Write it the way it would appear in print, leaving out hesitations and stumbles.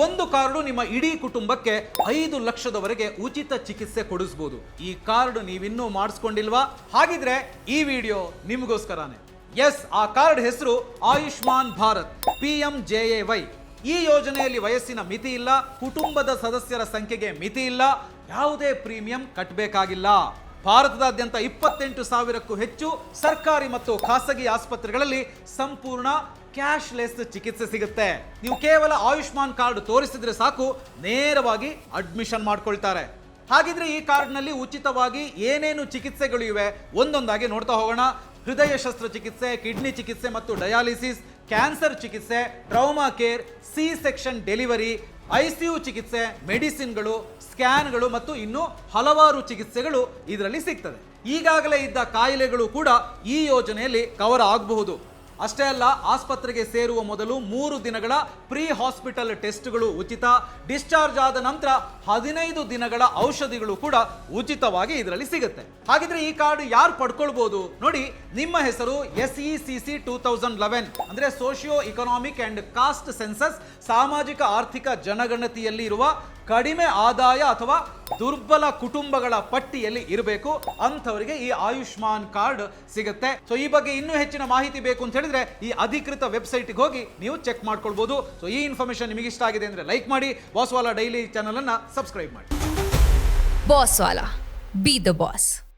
ಒಂದು ಕಾರ್ಡು ನಿಮ್ಮ ಇಡೀ ಕುಟುಂಬಕ್ಕೆ 5 ಲಕ್ಷದವರೆಗೆ ಉಚಿತ ಚಿಕಿತ್ಸೆ ಕೊಡಿಸಬಹುದು. ಈ ಕಾರ್ಡ್ ನೀವಿನ್ನೂ ಮಾಡಿಸ್ಕೊಂಡಿಲ್ವಾ? ಹಾಗಿದ್ರೆ ಈ ವಿಡಿಯೋ ನಿಮಗೋಸ್ಕರನೇ. ಎಸ್, ಆ ಕಾರ್ಡ್ ಹೆಸರು ಆಯುಷ್ಮಾನ್ ಭಾರತ್ PMJAY. ಈ ಯೋಜನೆಯಲ್ಲಿ ವಯಸ್ಸಿನ ಮಿತಿ ಇಲ್ಲ, ಕುಟುಂಬದ ಸದಸ್ಯರ ಸಂಖ್ಯೆಗೆ ಮಿತಿ ಇಲ್ಲ, ಯಾವುದೇ ಪ್ರೀಮಿಯಂ ಕಟ್ಟಬೇಕಾಗಿಲ್ಲ. ಭಾರತದಾದ್ಯಂತ 28,000ಕ್ಕೂ ಹೆಚ್ಚು ಸರ್ಕಾರಿ ಮತ್ತು ಖಾಸಗಿ ಆಸ್ಪತ್ರೆಗಳಲ್ಲಿ ಸಂಪೂರ್ಣ ಕ್ಯಾಶ್ಲೆಸ್ ಚಿಕಿತ್ಸೆ ಸಿಗುತ್ತೆ. ನೀವು ಕೇವಲ ಆಯುಷ್ಮಾನ್ ಕಾರ್ಡ್ ತೋರಿಸಿದ್ರೆ ಸಾಕು, ನೇರವಾಗಿ ಅಡ್ಮಿಷನ್ ಮಾಡ್ಕೊಳ್ತಾರೆ. ಹಾಗಿದ್ರೆ ಈ ಕಾರ್ಡ್ನಲ್ಲಿ ಉಚಿತವಾಗಿ ಏನೇನು ಚಿಕಿತ್ಸೆಗಳು ಇವೆ ಒಂದೊಂದಾಗಿ ನೋಡ್ತಾ ಹೋಗೋಣ. ಹೃದಯ ಶಸ್ತ್ರಚಿಕಿತ್ಸೆ, ಕಿಡ್ನಿ ಚಿಕಿತ್ಸೆ ಮತ್ತು ಡಯಾಲಿಸಿಸ್, ಕ್ಯಾನ್ಸರ್ ಚಿಕಿತ್ಸೆ, trauma care, C section delivery, ICU ಚಿಕಿತ್ಸೆ, ಮೆಡಿಸಿನ್ಗಳು, ಸ್ಕ್ಯಾನ್ಗಳು ಮತ್ತು ಇನ್ನೂ ಹಲವಾರು ಚಿಕಿತ್ಸೆಗಳು ಇದರಲ್ಲಿ ಸಿಗ್ತದೆ. ಈಗಾಗಲೇ ಇದ್ದ ಕಾಯಿಲೆಗಳು ಕೂಡ ಈ ಯೋಜನೆಯಲ್ಲಿ ಕವರ್ ಆಗಬಹುದು. ಅಷ್ಟೇ ಅಲ್ಲ, ಆಸ್ಪತ್ರೆಗೆ ಸೇರುವ ಮೊದಲು 3 ದಿನಗಳ ಪ್ರೀ ಹಾಸ್ಪಿಟಲ್ ಟೆಸ್ಟ್ಗಳು ಉಚಿತ. ಡಿಸ್ಚಾರ್ಜ್ ಆದ ನಂತರ 15 ದಿನಗಳ ಔಷಧಿಗಳು ಕೂಡ ಉಚಿತವಾಗಿ ಇದರಲ್ಲಿ ಸಿಗುತ್ತೆ. ಹಾಗಿದ್ರೆ ಈ ಕಾರ್ಡ್ ಯಾರು ಪಡ್ಕೊಳ್ಬಹುದು ನೋಡಿ. ನಿಮ್ಮ ಹೆಸರು SECC 2011 ಅಂದ್ರೆ socio economic and caste census, ಸಾಮಾಜಿಕ ಆರ್ಥಿಕ ಜನಗಣತಿಯಲ್ಲಿ ಇರುವ ಕಡಿಮೆ ಆದಾಯ ಅಥವಾ ದುರ್ಬಲ ಕುಟುಂಬಗಳ ಪಟ್ಟಿಯಲ್ಲಿ ಇರಬೇಕು. ಅಂಥವರಿಗೆ ಈ ಆಯುಷ್ಮಾನ್ ಕಾರ್ಡ್ ಸಿಗುತ್ತೆ. ಸೊ ಈ ಬಗ್ಗೆ ಇನ್ನೂ ಹೆಚ್ಚಿನ ಮಾಹಿತಿ ಬೇಕು ಅಂತ ಹೇಳಿದ್ರೆ ಈ ಅಧಿಕೃತ ವೆಬ್ಸೈಟ್ಗೆ ಹೋಗಿ ನೀವು ಚೆಕ್ ಮಾಡ್ಕೊಳ್ಬಹುದು. ಸೊ ಈ ಇನ್ಫಾರ್ಮೇಶನ್ ನಿಮಗೆ ಇಷ್ಟ ಆಗಿದೆ ಅಂದ್ರೆ ಲೈಕ್ ಮಾಡಿ, ಬಾಸ್ವಾಲಾ ಡೈಲಿ ಚಾನಲ್ ಅನ್ನ ಸಬ್ಸ್ಕ್ರೈಬ್ ಮಾಡಿ. ಬಾಸ್ವಾಲಾ, ಬಿ ದ ಬಾಸ್.